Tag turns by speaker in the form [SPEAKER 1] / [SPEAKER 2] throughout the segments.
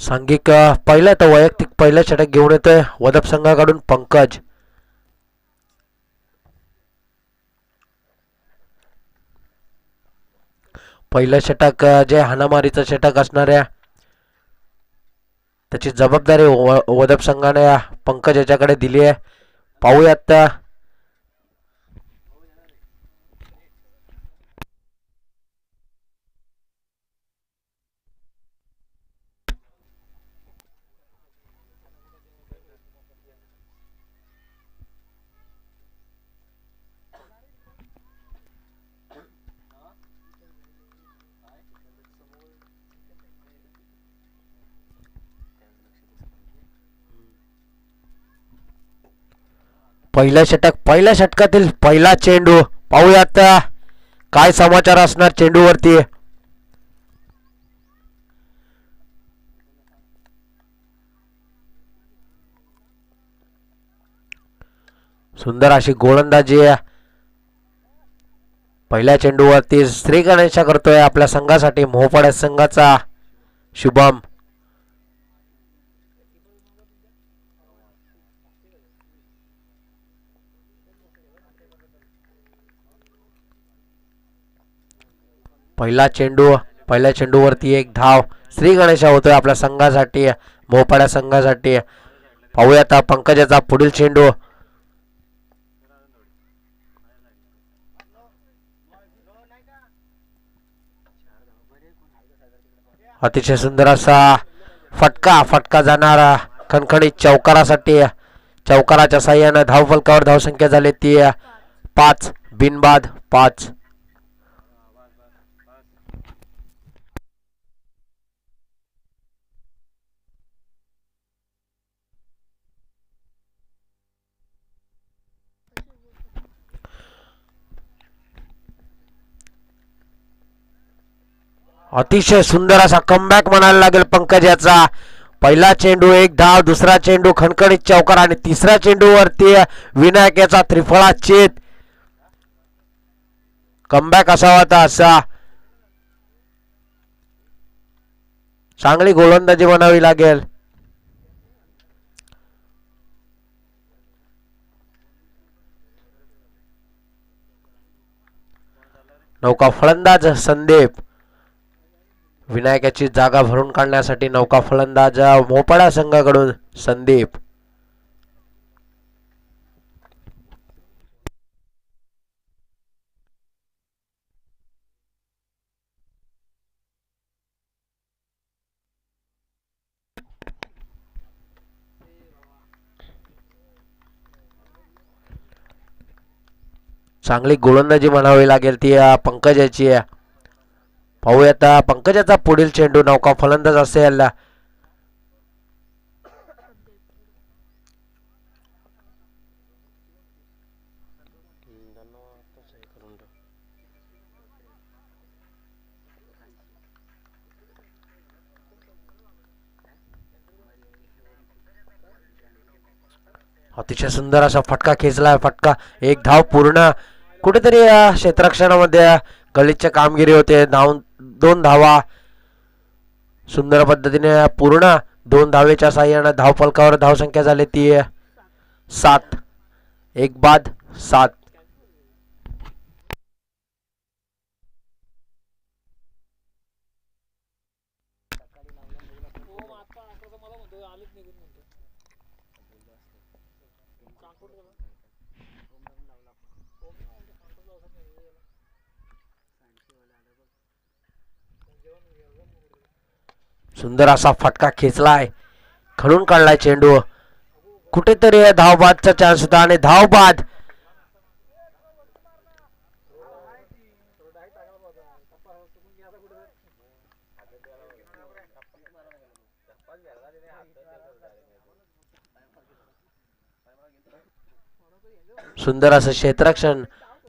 [SPEAKER 1] सांघिक पहिला तर वैयक्तिक पहिला षटक घेऊन येतोय वदप संघाकडून पंकज. पहिलं षटक जे हाणामारीचं षटक असणाऱ्या त्याची जबाबदारी वदप संघाने पंकज याच्याकडे दिली आहे. पाहूयात पहिलं षटक पहिल्या षटकातील पहिला चेंडू. पाहूयात काय समाचार असणार चेंडूवरती. सुंदर अशी गोलंदाजी पहिल्या चेंडूवरती श्री गणेशा करतोय आपल्या संघासाठी मोहपाड्या संघाचा शुभम. पहिला चेंडू पहिल्या चेंडूवरती एक धाव श्री गणेशा होतोय आपल्या संघासाठी मोहपाड्या संघासाठी. पाहूयात पंकजाचा पुढील चेंडू. अतिशय सुंदर असा फटका जाणारा खणखणीत चौकारासाठी. चौकाराच्या साह्याने धावफलकावर धावसंख्या झाली ती 5 बिनबाद 5. अतिशय सुंदर असा कमबॅक म्हणायला लागेल पंकज याचा. पहिला चेंडू एक धाव, दुसरा चेंडू खणखणीत चौकार आणि तिसऱ्या चेंडूवरती विनायक याचा त्रिफळा चेत. कमबॅक असावा होता असा. चांगली गोलंदाजी म्हणावी लागेल. नौका फलंदाज संदीप. विनायकाची जागा भरून काढण्यासाठी नौका फलंदाज मोपाडा संघाकडून संदीप. चांगली गोलंदाजी म्हणावी लागेल ती पंकजाची. पाहूयात पंकजाचा पुढील चेंडू. नौका फलंदाज असेल अतिशय सुंदर असा फटका खेचला. फटका एक धाव पूर्ण. कुठेतरी क्षेत्ररक्षणामध्ये गलिच्छ कामगिरी होते. 2 धावा सुंदर पद्धतीने पूर्ण. 2 धावेच्या साह्याने धावफलकावर धावसंख्या झाली ती 7 एक बाद 7. सुंदर असा फटका खेचलाय. खणून काढलाय चेंडू. कुठेतरी धावबादचा चान्स होता आणि धावबाद. सुंदर असं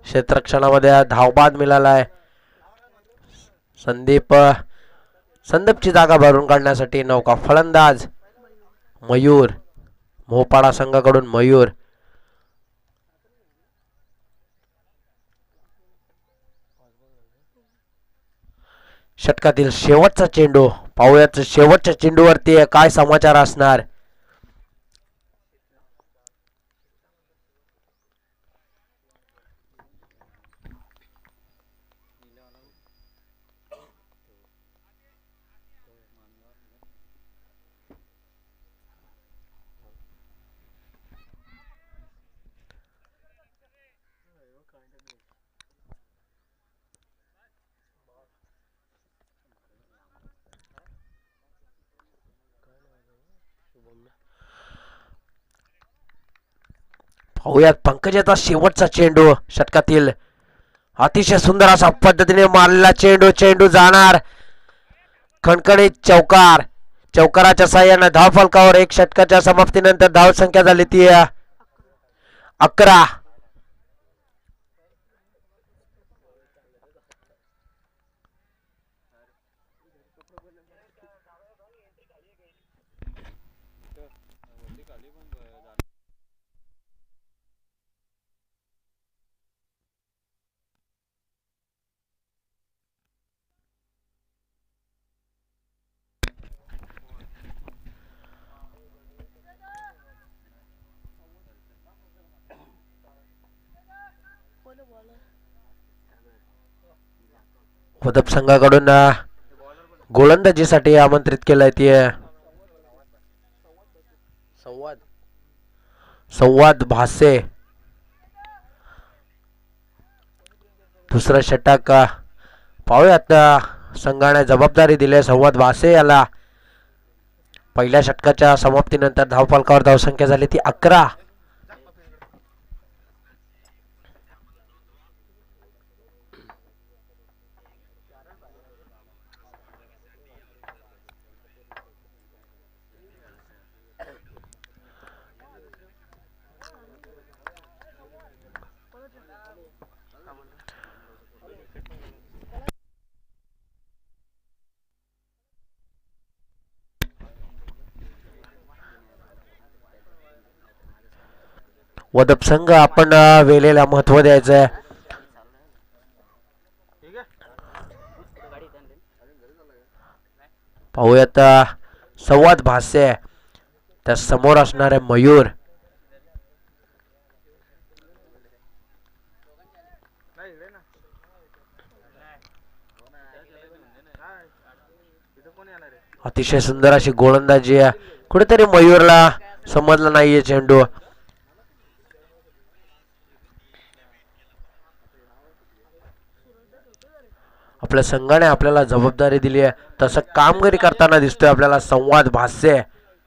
[SPEAKER 1] क्षेत्ररक्षणामध्ये धावबाद मिळालाय. संदीपची जागा भरून काढण्यासाठी नौका फलंदाज मयूर. मोहपाडा संघाकडून मयूर. षटकातील शेवटचा चेंडू. पाहूयात शेवटच्या चेंडूवरती काय समाचार असणार. पाहूयात पंकजाचा शेवटचा चेंडू. षटकातील अतिशय सुंदर अशा पद्धतीने मारलेला चेंडू. चेंडू जाणार. खणखणीत चौकार. चौकाराच्या साह्याने धावफलकावर एक षटकाच्या समाप्तीनंतर धावसंख्या झाली ती 11. वदप संघाकडून गोलंदाजीसाठी आमंत्रित केलंय ती संवाद भासे. दुसरं षटक पाहूयात. संघाने जबाबदारी दिली संवाद भासे याला. पहिल्या षटकाच्या समाप्तीनंतर धावफलकावर धावसंख्या झाली ती 11. वदप संघ आपण वेळेला महत्व द्यायचंय. पाहूयात संवाद भाष्य. त्या समोर असणारे मयूर. अतिशय सुंदर अशी गोलंदाजी. कुठेतरी मयूरला समजला नाहीये चेंडू. आपल्या संघाने आपल्याला जबाबदारी दिली आहे तसं कामगिरी करताना दिसतोय आपल्याला संवाद भाष्य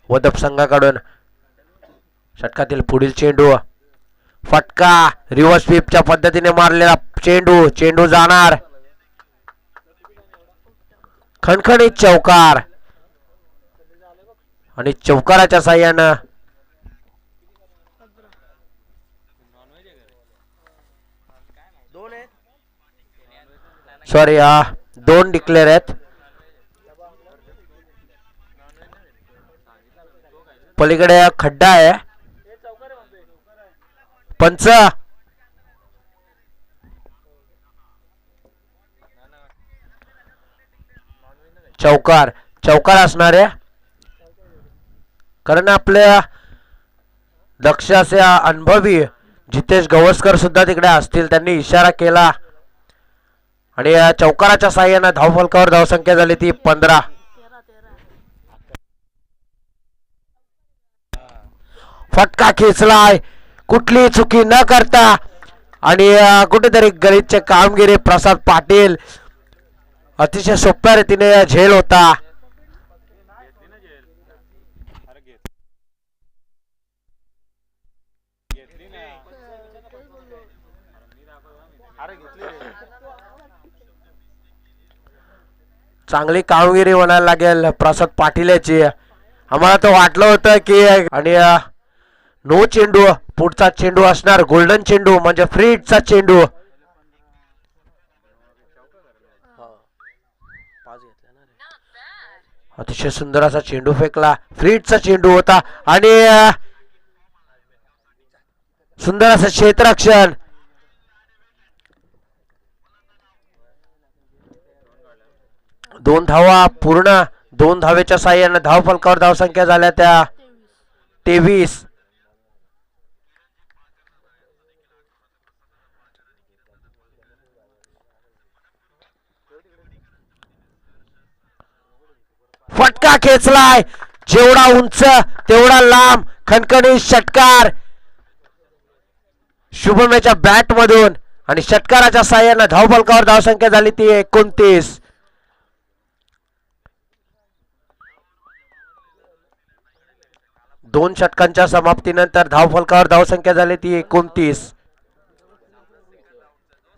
[SPEAKER 1] वदप संघाकडून. षटकातील पुढील चेंडू. फटका. रिव्हर्स स्वीपच्या पद्धतीने मारलेला चेंडू. चेंडू जाणार. खणखणीत चौकार. आणि चौकाराच्या साह्यानं सॉरी 2 डिक्लेअर आहेत. पलीकडे खड्डा आहे. पंच. चौकार. चौकार असणार आहे कारण आपल्या दक्ष असे अनुभवी जितेश गवस्कर सुद्धा तिकडे असतील. त्यांनी इशारा केला आणि चौकाराच्या साह्याने धावफलकावर धावसंख्या झाली ती 15. फटका खेचलाय कुठली चुकी न करता आणि कुठेतरी गलिच्छ कामगिरी. प्रसाद पाटील अतिशय सोप्या रीतीने झेल होता. चांगली कामगिरी म्हणायला लागेल प्रसाद पाटील याची. आम्हाला तर वाटलं होतं की आणि नो चेंडू. पुढचा चेंडू असणार गोल्डन चेंडू म्हणजे फ्री हिटचा चेंडू. अतिशय सुंदर असा चेंडू फेकला. फ्री हिटचा चेंडू होता आणि सुंदर असं क्षेत्ररक्षण. 2 धावा पूर्ण. 2 धावेच्या साह्याने धावफलकावर धावसंख्या झाल्या त्या 23. फटका खेचलाय, जेवढा उंच तेवढा लांब खणखणीत षटकार शुभमच्या बॅट मधून आणि षटकाराच्या साह्याने धावफलकावर धावसंख्या झाली ती 29. दोन षटकांच्या समाप्तीनंतर धावफलकावर धावसंख्या झाली ती 29.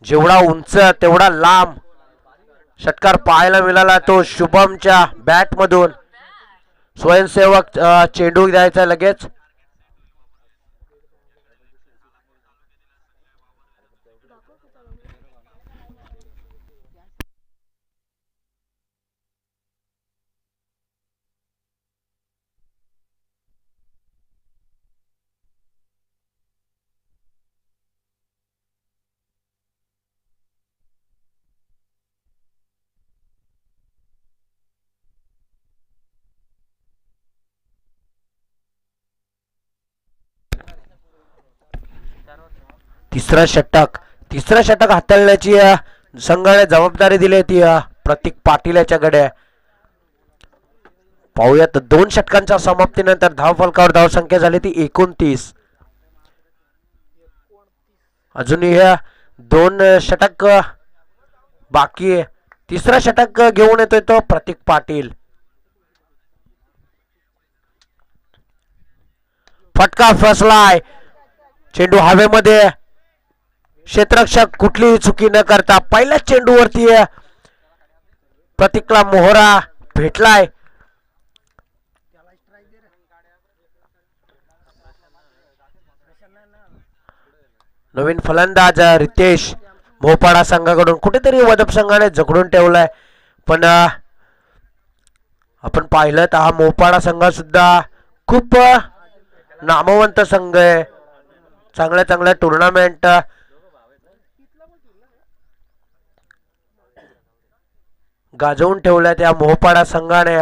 [SPEAKER 1] जेवढा उंच तेवढा लांब षटकार पाहायला मिळाला तो शुभमच्या बॅट मधून. स्वयंसेवक चेंडू द्यायचा लगेच. तिसरा षटक हाताळण्याची संघाने जबाबदारी दिली ती प्रतीक पाटील याच्याकडे. पाहूयात 2 षटकांच्या समाप्तीनंतर धावफलकावर धावसंख्या झाली ती 29. अजूनही 2 षटक बाकी आहे. तिसरा षटक घेऊन येतोय तो प्रतीक पाटील. फटका फसलाय, चेंडू हवेमध्ये. क्षेत्ररक्षक कुठलीही चुकी न करता पहिल्याच चेंडूवरती प्रतीकला मोहरा भेटलाय. नवीन फलंदाज रितेश मोपाडा संघाकडून कुठेतरी वदप संघाने जखडून ठेवलाय. पण आपण पाहिलं तर हा मोपाडा संघ सुद्धा खूप नामवंत संघ आहे. चांगल्या टुर्नामेंट गाजवून ठेवल्या त्या मोहपाडा संघाने.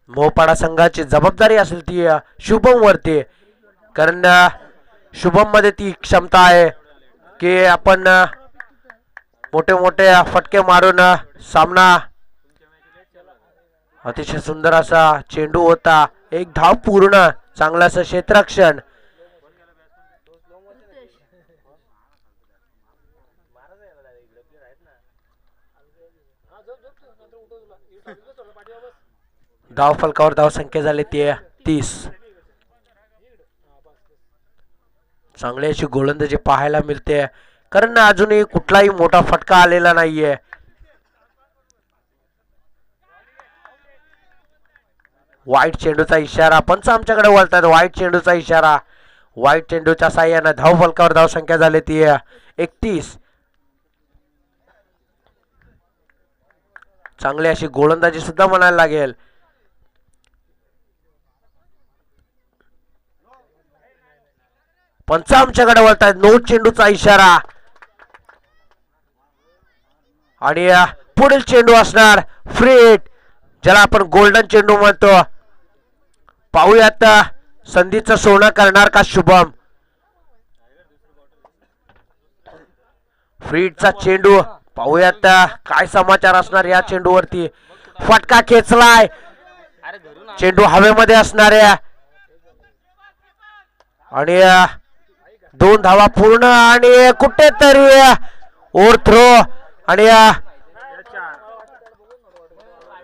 [SPEAKER 1] मोहपाडा संघाची जबाबदारी असेल ती शुभम वरती, कारण शुभम मध्ये ती क्षमता आहे की आपण मोठे मोठे फटके मारून सामना. अतिशय सुंदर असा चेंडू होता, 1 धाव पूर्ण. चांगलं असं क्षेत्ररक्षण. धावफलकावर धावसंख्या झाली ती 30. चांगली अशी गोलंदाजी पाहायला मिळते, कारण अजूनही कुठलाही मोठा फटका आलेला नाहीये. वाईट चेंडूचा इशारा. पंच आमच्याकडे वळतात. वाईट चेंडूचा इशारा. वाईट चेंडूच्या साह्याने धावफलकावर धावसंख्या झाली ती 31. चांगली अशी गोलंदाजी सुद्धा म्हणायला लागेल. पंच आमच्याकडे वळतात. नो चेंडूचा इशारा आणि पुढील चेंडू असणार फ्री हिट, ज्याला आपण गोल्डन चेंडू म्हणतो. पाहूयात संधीचं सोनं करणार का शुभम. फ्री हिटचा चेंडू. पाहूयात काय समाचार असणार या चेंडूवरती. फटका खेचलाय, चेंडू हवेमध्ये असणार आहे आणि 2 धावा पूर्ण. आणि कुठेतरी ओव्हर थ्रो आणि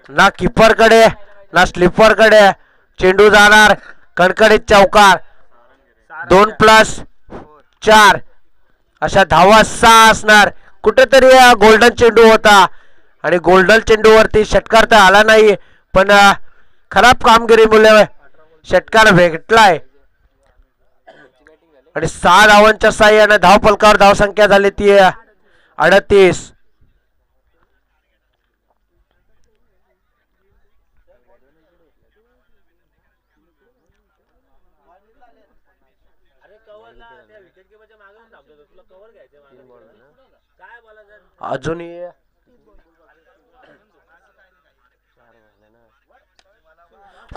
[SPEAKER 1] ना कीपर कडे ना स्लीपर कडे चेंडू जाणार. कडकडीत चौकार. 2+4 अशा धावा 6 असणार. कुठेतरी गोल्डन चेंडू होता आणि गोल्डन चेंडूवरती षटकार तर आला नाही, पण खराब कामगिरीमुळे षटकार भेटलाय आणि 6 धावांच्या साह्याने धावफलकावर धावसंख्या झाली ती 38. अजूनही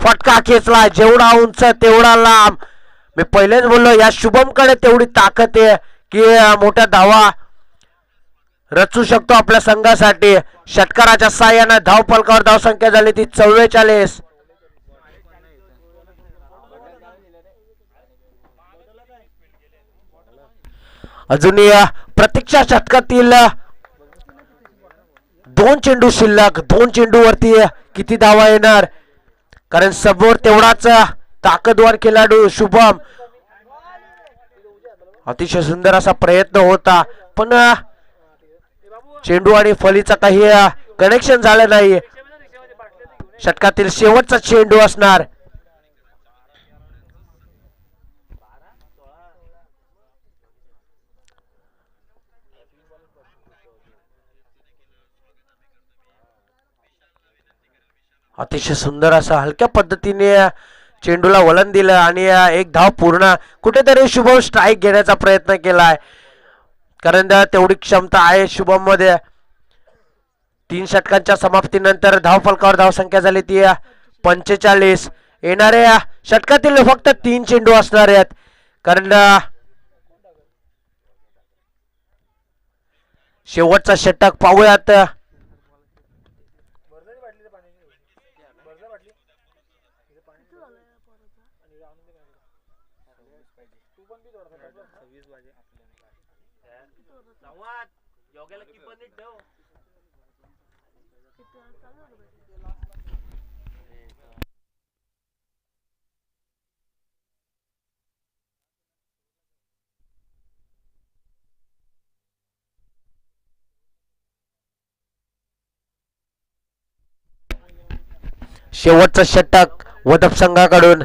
[SPEAKER 1] फटका खेचला, जेवढा उंच तेवढा लांब. मी पहिलेच बोललो या शुभमकडे तेवढी ताकद आहे की मोठ्या धावा रचू शकतो आपल्या संघासाठी. षटकाराच्या साह्याने धाव फलकावर धावसंख्या झाली ती 44. अजूनही प्रतीक्षा षटकातील 2 चेंडू शिल्लक. 2 चेंडू वरती किती धावा येणार, कारण समोर तेवढाच ताकदवार खेळाडू शुभम. अतिशय सुंदर असा प्रयत्न होता पण चेंडू आणि फलीचा काही कनेक्शन झालं नाही. षटकातील शेवटचा चेंडू असणार. अतिशय सुंदर असा हलक्या पद्धतीने चेंडूला वलन दिलं आणि एक धाव पूर्ण. कुठेतरी शुभम स्ट्राईक घेण्याचा प्रयत्न केलाय, कारण तेवढी क्षमता आहे शुभम मध्ये. 3 षटकांच्या समाप्तीनंतर धाव फलकावर धावसंख्या झाली ती 45. येणाऱ्या षटकातील फक्त 3 चेंडू असणार आहेत, कारण शेवटचा षटक पाहूयात. शेवटचं षटक वदप संघाकडून.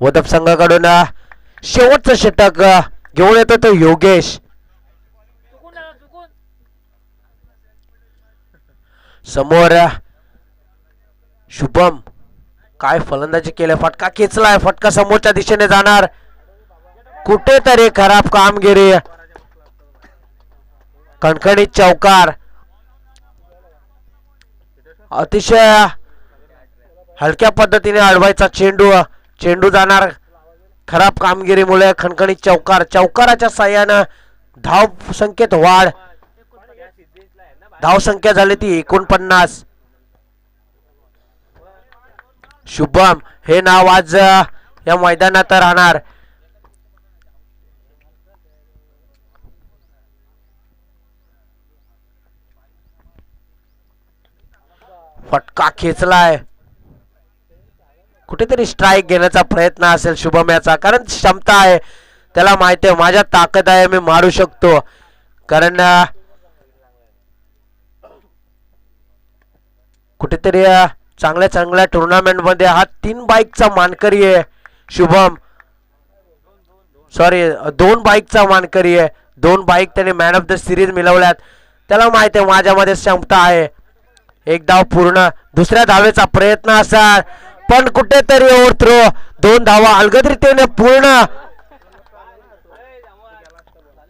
[SPEAKER 1] वदप संघाकडून शेवटचं षटक घेऊन येतो तो योगेश. समोर शुभम काय फलंदाजी केले, फटका खेचलाय, फटका समोरच्या दिशेने जाणार. कुठेतरी खराब कामगिरी, कणकणीत चौकार. अतिशय हलक्या पद्धतीने अडवायचा चेंडू, चेंडू जाणार. खराब कामगिरीमुळे खणखणीत चौकार. चौकाराच्या साह्यानं धाव संख्येत वाढ. धाव संख्या झाली ती 49. शुभम हे नाव आज या मैदानात राहणार. फटका खेचलाय, कुठेतरी स्ट्राईक घेण्याचा प्रयत्न असेल शुभम याचा, कारण क्षमता आहे, त्याला माहिती आहे माझ्या ताकद आहे, मी मारू शकतो. कारण कुठेतरी चांगल्या चांगल्या टुर्नामेंट मध्ये हा 3 बाईकचा मानकरी आहे शुभम. सॉरी 2 बाईकचा मानकरी आहे. 2 बाईक त्याने मॅन ऑफ द सिरीज मिळवल्यात. त्याला माहिती आहे माझ्यामध्ये क्षमता आहे. एक धाव पूर्ण. दुसऱ्या धावेचा प्रयत्न असा पण कुठेतरी ओव्हरथ्रो. 2 धावा अलगदरीतीने पूर्ण.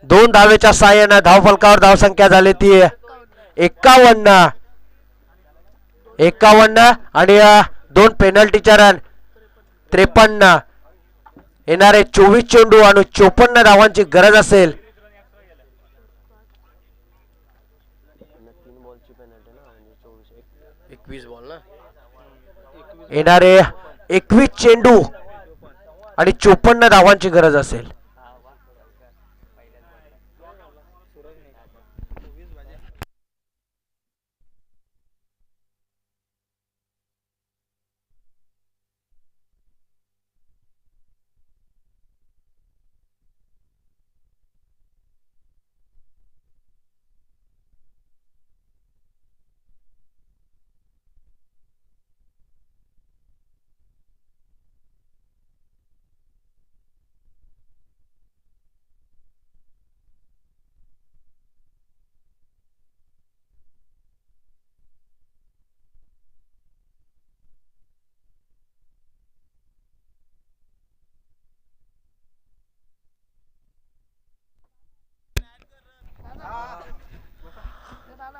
[SPEAKER 1] 2 धावेच्या साह्याने धाव फलकावर धावसंख्या झाली ती 51. आणि 2 पेनल्टीच्या रन 53. येणारे 24 चेंडू आणि 54 धावांची गरज असेल. येणारे 21 चेंडू आणि 54 धावांची गरज असेल.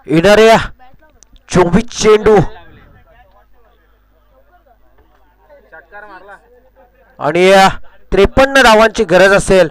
[SPEAKER 1] येणाऱ्या 24 चेंडू आणि 53 धावांची गरज असेल.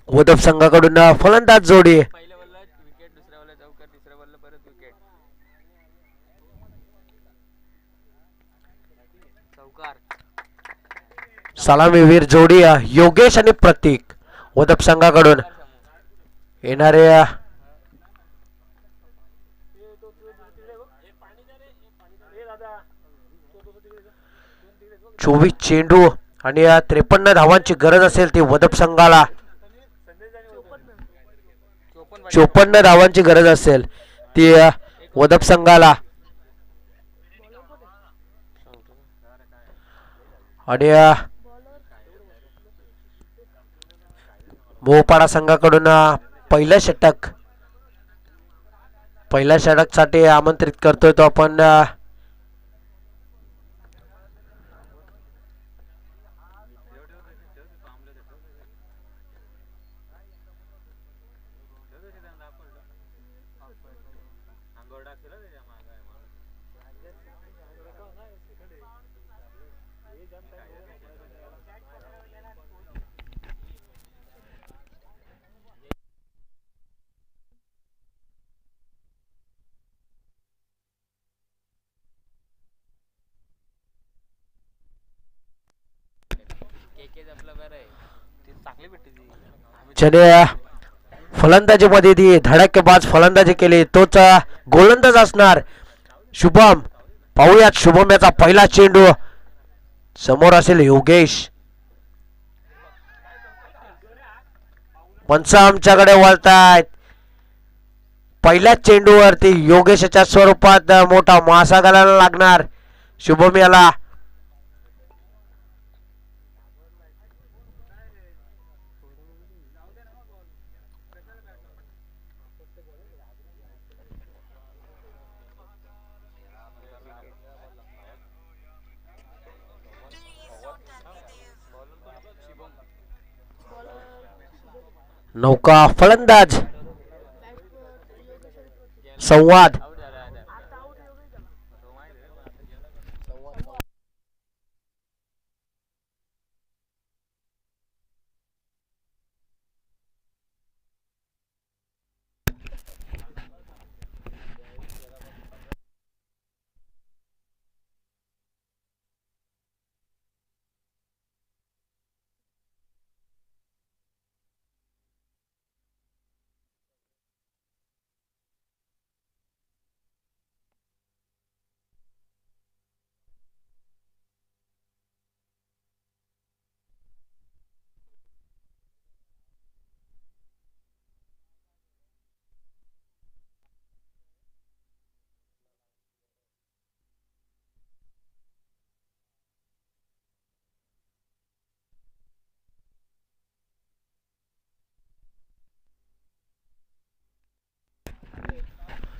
[SPEAKER 1] वदप संघाकडून फलंदाज जोडी. सलामीवीर जोडी योगेश आणि प्रतीक वदप संघाकडून. येणारे 24 चेंडू आणि 53 धावांची गरज असेल ती वदप संघाला. 54 धावांची गरज असेल ती वदप संघाला. आणि मोहपाडा संघाकडून पहिल्या षटक साठी आमंत्रित करतोय तो आपण. ज्याने फलंदाजीमध्ये ती धडाकेबाज फलंदाजी केली तोच गोलंदाज असणार शुभम. पाहूयात शुभम याचा पहिला चेंडू. समोर असेल योगेश. पंच आमच्याकडे वळतायत. पहिल्या चेंडूवरती योगेशच्या स्वरूपात मोठा मासा घालायला लागणार शुभम याला. नौका फलंदाज संवाद.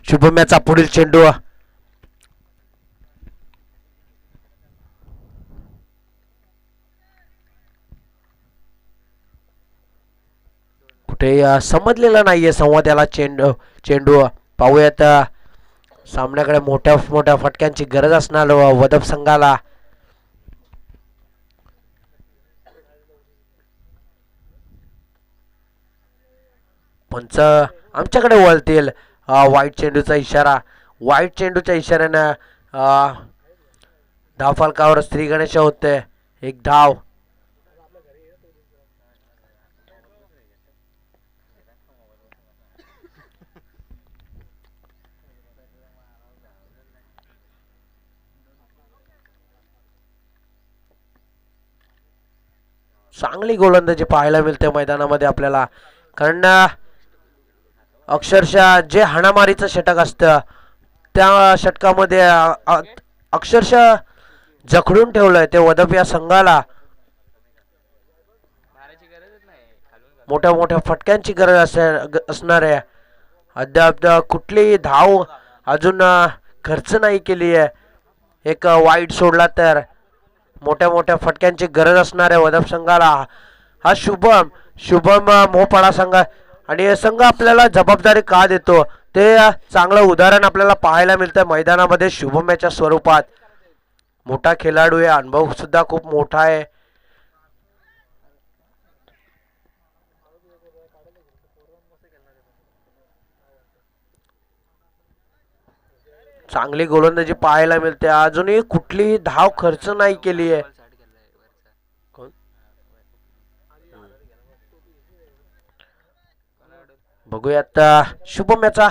[SPEAKER 1] शुभम याचा पुढील चेंडू. कुठे समजलेला नाहीये संवाद याला. चेंडू पाहूयात. सामन्याकडे मोठ्या फटक्यांची गरज असणार वदप संघाला. पंच आमच्याकडे वळतील. वाईट चेंडूचा इशाऱ्यानं धावफलकावर श्री गणेश होते. एक धाव. चांगली गोलंदाजी पाहायला मिळते मैदानामध्ये आपल्याला. कारण अक्षरशः जे हाणामारीचं षटक असतं त्या षटकामध्ये अक्षरशः जखडून ठेवलंय ते वदप या संघाला. मोठ्या मोठ्या फटक्यांची गरज असणार आहे. अद्याप कुठलीही धाव अजून खर्च नाही केली आहे. एक वाईट सोडला तर मोठ्या मोठ्या फटक्यांची गरज असणार आहे वदप संघाला. हा शुभम मोहपाडा संघ आणि संघ आपल्याला जबाबदारी का देतो ते चांगलं उदाहरण आपल्याला पाहायला मिळतं मैदानामध्ये शुभमच्या स्वरूपात. मोठा खेळाडू आहे, अनुभव सुद्धा खूप मोठा आहे. चांगली गोलंदाजी पाहायला मिळते. अजूनही कुठलीही धाव खर्च नाही केली आहे. बघूयात शुभम याचा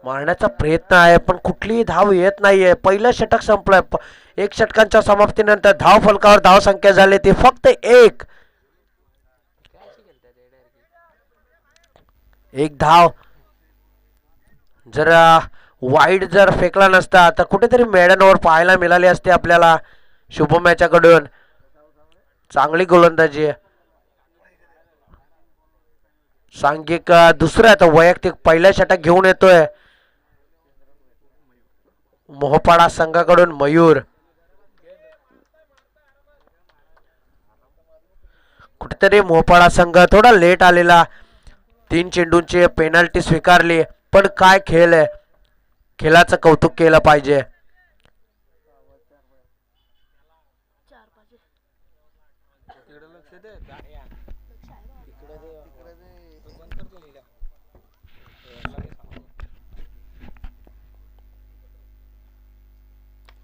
[SPEAKER 1] मारण्याचा प्रयत्न आहे पण कुठलीही धाव येत नाहीये. पहिलं षटक संपलंय. एक षटकांच्या समाप्तीनंतर धाव फलकावर धाव संख्या झाली ती फक्त एक धाव. जर वाईड जर फेकला नसता तर कुठेतरी मेडनवर पाहायला मिळाली असते आपल्याला शुभम याच्याकडून. चांगली गोलंदाजी आहे. सांघिक दुसरं आता वैयक्तिक पहिल्या षटक घेऊन येतोय मोहपाडा संघाकडून मयूर. कुठेतरी मोहपाडा संघ थोडा लेट आलेला. 3 चेंडूंची पेनल्टी स्वीकारली पण काय खेळ आहे. खेळाचं कौतुक केलं पाहिजे.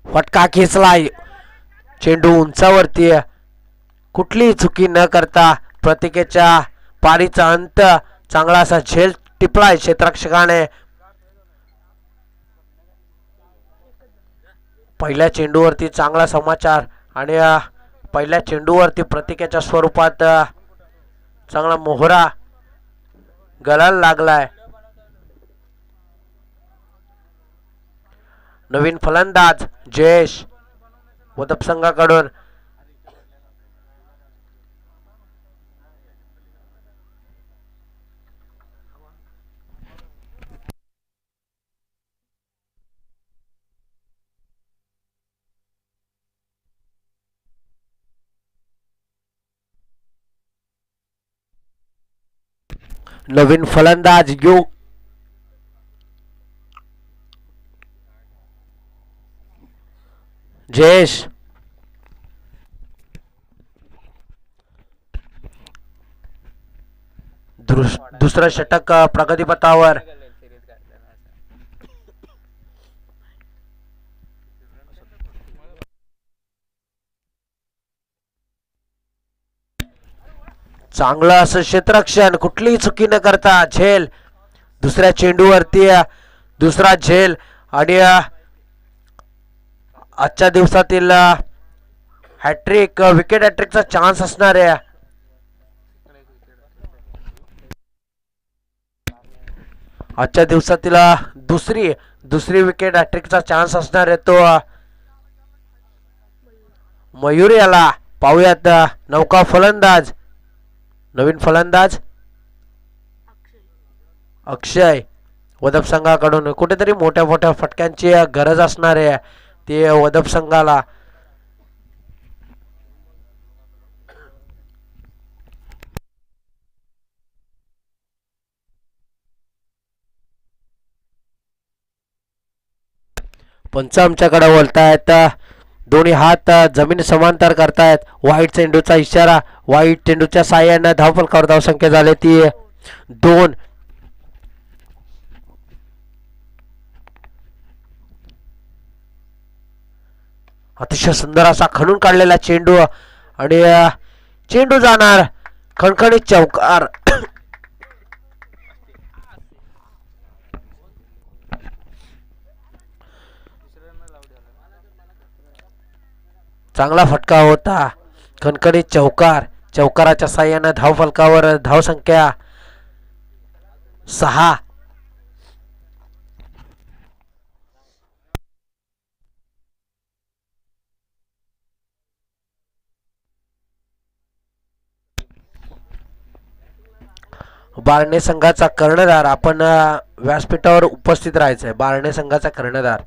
[SPEAKER 1] फटका खेचलाय. चेंडू उंचावरती. कुठलीही चुकी न करता प्रत्येकाच्या पारीचा अंत चांगला असा झेल टिपलाय क्षेत्ररक्षकाने. पहिल्या चेंडूवरती चांगला समाचार आणि पहिल्या चेंडूवरती प्रत्येकाच्या स्वरूपात चांगला मोहरा गळायला लागलाय. नवीन फलंदाज जयेश वदप संघाकडून. नवीन फलंदाज जयेश. दुसरं षटक प्रगतीपथावर. चांगलं असं क्षेत्ररक्षण. कुठलीही चुकी न करता झेल. दुसऱ्या चेंडूवरती दुसरा झेल आणि आजच्या दिवसातील हॅट्रिक विकेट हॅट्रिकचा चान्स असणार आहे. आजच्या दिवसातील दुसरी विकेट हॅट्रिकचा चान्स असणार आहे तो मयूर याला. पाहूयात नौका फलंदाज. नवीन फलंदाज अक्षय वदप संघाकडून. कुठेतरी मोठ्या मोठ्या फटक्यांची गरज असणार आहे ते वदप संघाला. पंच आमच्याकडे बोलतायत. दोन्ही हात जमीन समांतर करतायत. वाईट चेंडूचा इशारा. वाईट चेंडूच्या साह्याने धावफलकावर धावसंख्या झाली ती 2. अतिशय सुंदर असा खणून काढलेला चेंडू आणि चेंडू जाणार खणखणीत चौकार. चांगला फटका होता. खणखणीत चौकार. चौकाराच्या साह्यानं धाव फलकावर धावसंख्या 6. बारणे संघाचा कर्णधार. आपण व्यासपीठावर उपस्थित राहायचंय. बारणे संघाचा कर्णधार.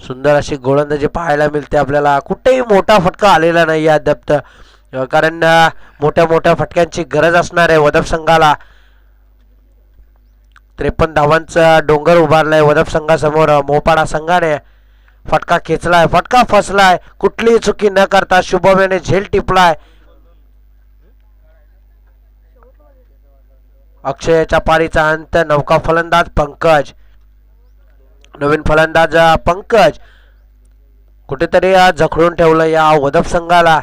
[SPEAKER 1] सुंदर अशी गोलंदाजी पाहायला मिळते आपल्याला. कुठेही मोठा फटका आलेला नाही अद्याप, कारण मोठ्या मोठ्या फटक्यांची गरज असणार आहे वदप संघाला. 53 धावांचा डोंगर उभारलाय वदप संघासमोर. मोपाडा संघाने फटका खेचलाय. फटका फसलाय. कुठलीही चुकी न करता शुभम याने झेल टिपलाय. अक्षयच्या पारीचा अंत. नौका फलंदाज पंकज. नवीन फलंदाज पंकज कुठेतरी जखडून ठेवलं या वदप संघाला.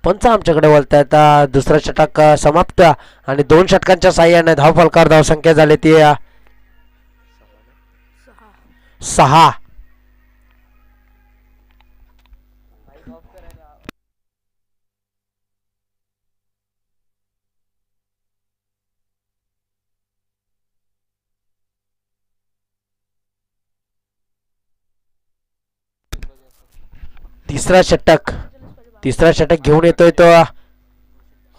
[SPEAKER 1] पंच आमच्याकडे बोलतायत. दुसरा षटक समाप्त आणि 2 षटकांच्या साह्याने धाव फलकावर धावसंख्या झाली ती 6. तिसरा षटक घेऊन येतोय तो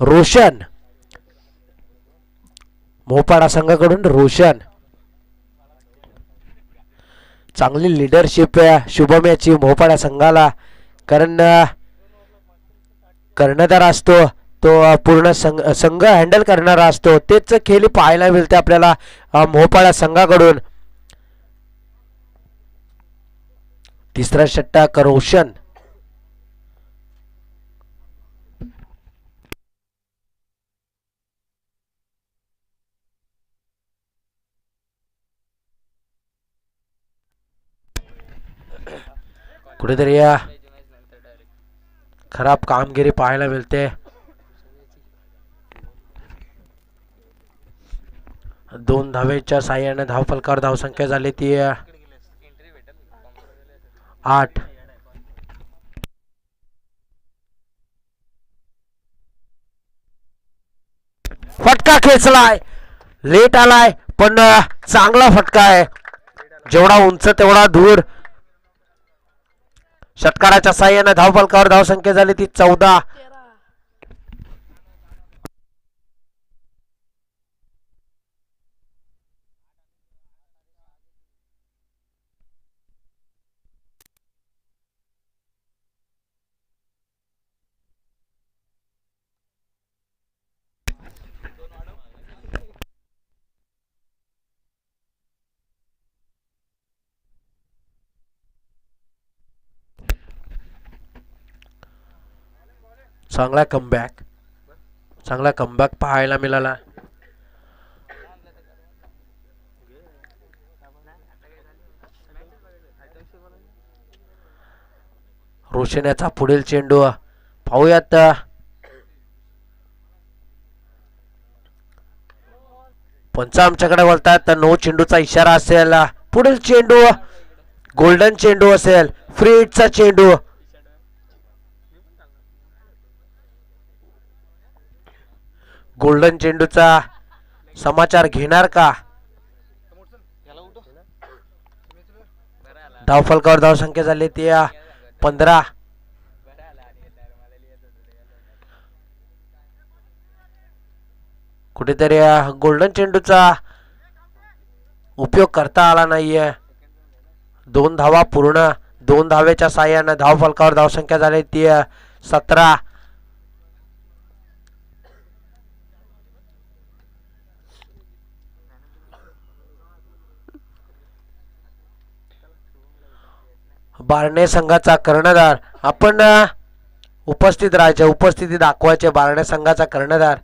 [SPEAKER 1] रोशन. मोपाडा संघाकडून रोशन. चांगली लिडरशिप शुभम याची मोपाडा संघाला, कारण कर्णधार असतो तो पूर्ण संघ हँडल करणारा असतो. तेच खेळी पाहायला मिळते आपल्याला मोपाडा संघाकडून. तिसरा षटक रोशन. कुठेतरी खराब कामगिरी पाहायला मिळते. 2 धावेच्या साह्याने धाव फलकावर धावसंख्या झाली ती 8. फटका खेचलाय. लेट आलाय पण चांगला फटका आहे. जेवढा उंच तेवढा दूर. षटकाराच्या साह्याने धाव फलकावर धावसंख्या झाली ती 14. चांगला कमबॅक पाहायला मिळाला. रोशन याचा पुढील चेंडू पाहूयात. पंच आमच्याकडे बोलतात 9 चेंडूचा इशारा असेल. पुढील चेंडू गोल्डन चेंडू असेल. फ्री हिटचा चेंडू. गोल्डन चेंडूचा समाचार घेणार का? धाव फलकावर धावसंख्या झाली ती 15. कुठेतरी गोल्डन चेंडूचा उपयोग करता आला नाहीये. 2 धावा पूर्ण. 2 धावेच्या साह्यानं धावफलकावर धावसंख्या झाली ती 17. बारणे संघाचा कर्णधार आपण उपस्थित राहायचे, उपस्थिती दाखवायचे. बारणे संघाचा कर्णधार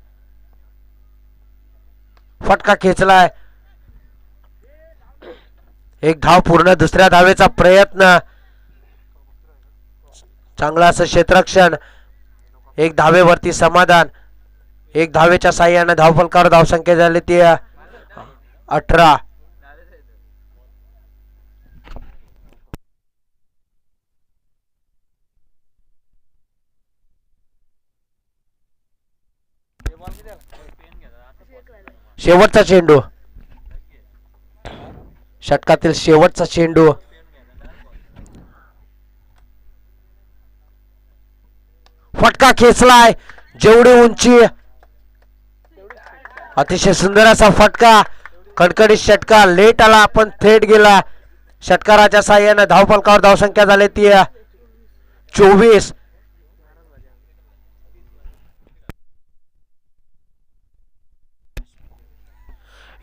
[SPEAKER 1] फटका खेचलाय. 1 धाव पूर्ण. दुसऱ्या धावेचा प्रयत्न. चांगला असं क्षेत्ररक्षण. 1 धावेवरती समाधान. 1 धावेच्या साह्यानं धावफलकावर धावसंख्या झाली ती 18. शेवटचा चेंडू. षटकातील शेवटचा चेंडू. फटका खेचलाय. जेवढी उंची. अतिशय सुंदर असा फटका. कडकडीत षटकार. लेट आला पण थेट गेला. षटकाराच्या साह्यानं धावफलकावर धावसंख्या झाली ती 24.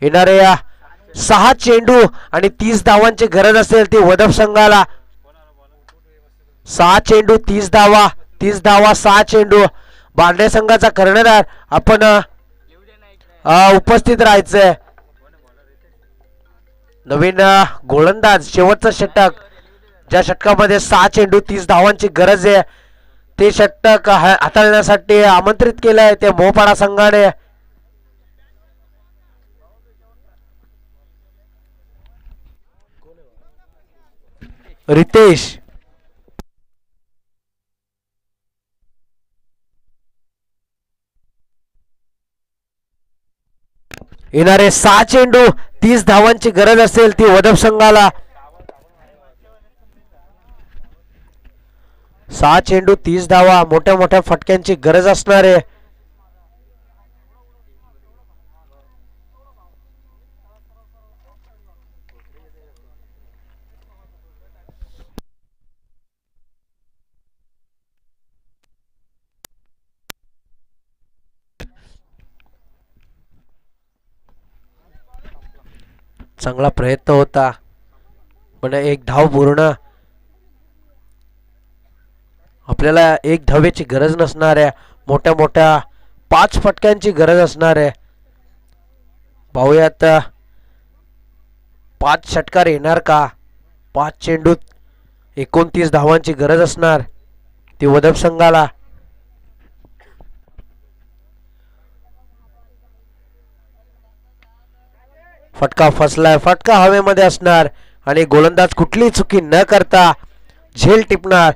[SPEAKER 1] येणारे 6 चेंडू आणि 30 धावांची गरज असेल ती वदप संघाला. 6 चेंडू 30 धावा. 30 धावा 6 चेंडू. बारणे संघाचा कर्णधार आपण उपस्थित राहायचंय. नवीन गोलंदाज. शेवटचं षटक. ज्या षटकामध्ये 6 चेंडू 30 धावांची गरज आहे ते षटक हाताळण्यासाठी आमंत्रित केलंय ते मोहपाडा संघाने. रितेश. येणारे 6 चेंडू 30 धावांची गरज असेल ती वदप संघाला. 6 चेंडू 30 धावा. मोठ्या मोठ्या फटक्यांची गरज असणार आहे. चांगला प्रयत्न होता पण 1 धाव पूर्ण. आपल्याला 1 धावेची गरज नसणार आहे. मोठ्या मोठ्या 5 फटक्यांची गरज असणार आहे. पाहूयात 5 षटकार येणार का. 5 चेंडूत 29 धावांची गरज असणार ती वदप संघाला. फटका फसलाय. फटका हवेमध्ये असणार आणि गोलंदाज कुठलीही चुकी न करता झेल टिपणार.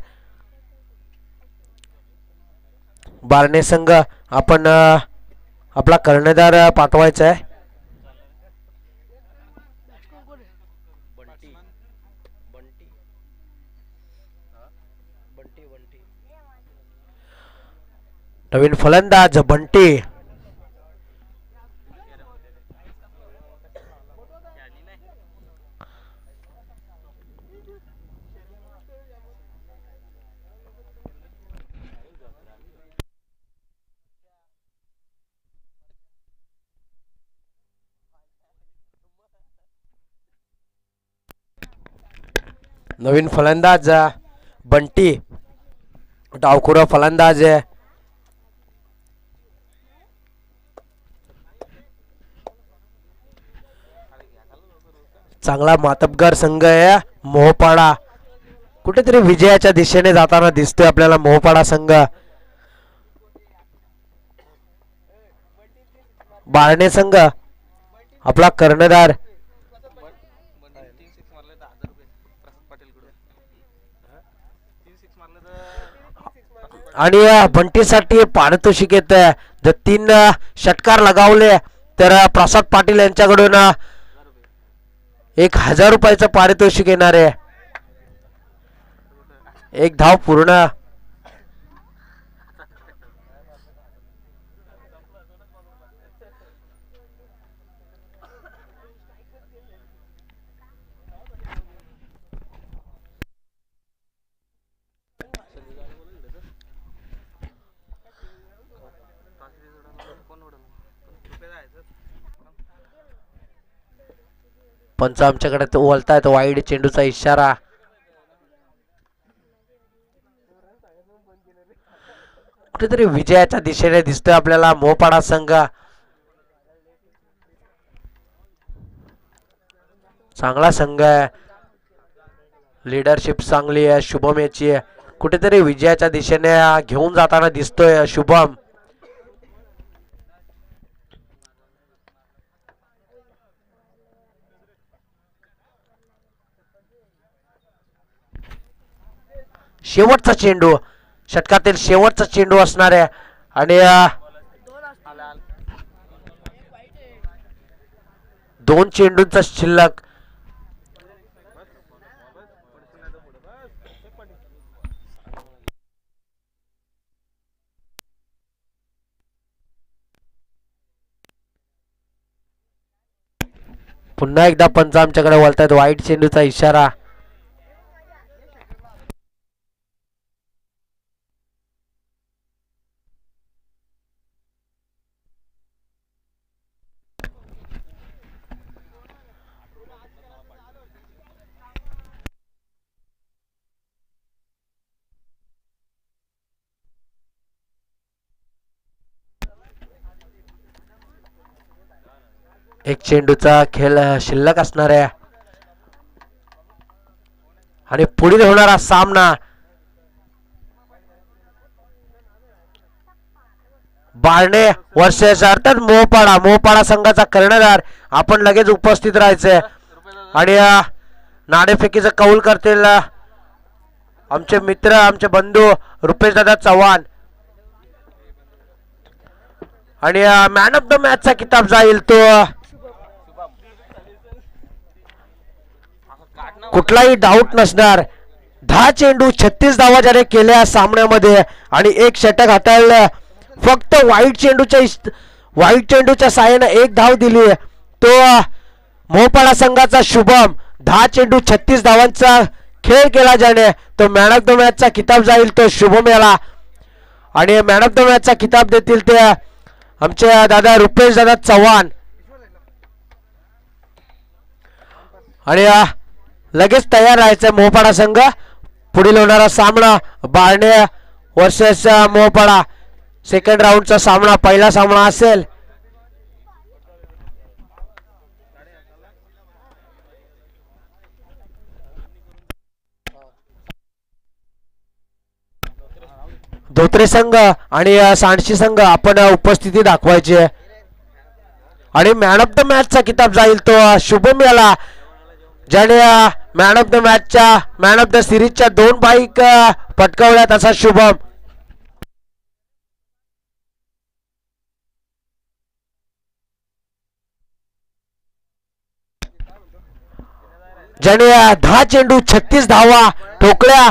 [SPEAKER 1] बारणे संघ आपण आपला कर्णधार पाठवायचा आहे. नवीन फलंदाज बंटी. नवीन फलंदाज बंटी. डावखुरा फलंदाज आहे. चांगला मातबगार संघ आहे मोहपाडा. कुठेतरी विजयाच्या दिशेने जाताना दिसतोय आपल्याला मोहपाडा संघ. बारणे संघ आपला कर्णधार आणि बंटीसाठी पारितोषिक येत. जर 3 षटकार लगावले तर प्रसाद पाटील यांच्याकडून 1000 रुपयाचं पारितोषिक येणार आहे. 1 धाव पूर्ण. पंच आमच्याकडे तो बोलतायत वाईड चेंडूचा इशारा. कुठेतरी विजयाच्या दिशेने दिसतोय आपल्याला मोपाडा संघ. चांगला संघ आहे, लीडरशिप चांगली आहे शुभम याची. कुठेतरी विजयाच्या दिशेने घेऊन जाताना दिसतोय शुभम. शेवटचा चेंडू, षटकातील शेवटचा चेंडू असणार आहे आणि 2 चेंडूंचा शिल्लक. पुन्हा एकदा पंच आमच्याकडे बोलतायत वाईट चेंडूचा इशारा. एक चेंडूचा खेळ शिल्लक असणार आहे आणि पुढील होणारा सामना बारणे वर्सेस अर्थात मोपाडा संघाचा कर्णधार. आपण लगेच उपस्थित राहायचंय आणि नाणेफेकीचं कौल करतील आमचे मित्र, आमचे बंधू रुपेश दादा चव्हाण. आणि मॅन ऑफ द मॅचचा किताब जाईल तो कुठलाही डाऊट नसणार. 10 चेंडू 36 धावा ज्याने केल्या सामन्यामध्ये आणि 1 षटक हाताळलं. फक्त वाईट चेंडूच्या साहाय्याने 1 धाव दिली तो मोपाडा संघाचा शुभम. 10 चेंडू 36 धावांचा खेळ केला ज्याने तो मॅन ऑफ द मॅचचा किताब जाईल तो शुभम याला. आणि मॅन ऑफ द मॅचचा किताब देतील ते आमचे दादा रुपेश दादा चव्हाण. आणि लगेच तयार राहायचं मोपाडा संघ. पुढील होणारा सामना बारणे वर्सेस मोपाडा. सेकंड राऊंडचा सामना, पहिला सामना असेल. धोत्रे संघ आणि सांडशी संघ आपण उपस्थिती दाखवायची आहे. आणि मॅन ऑफ द मॅचचा किताब जाईल तो शुभम याला ज्याने मॅन ऑफ द सिरीजच्या 2 बाईक पटकावल्यात असा शुभम. ज्याने 10 चेंडू 36 धावा ठोकल्या.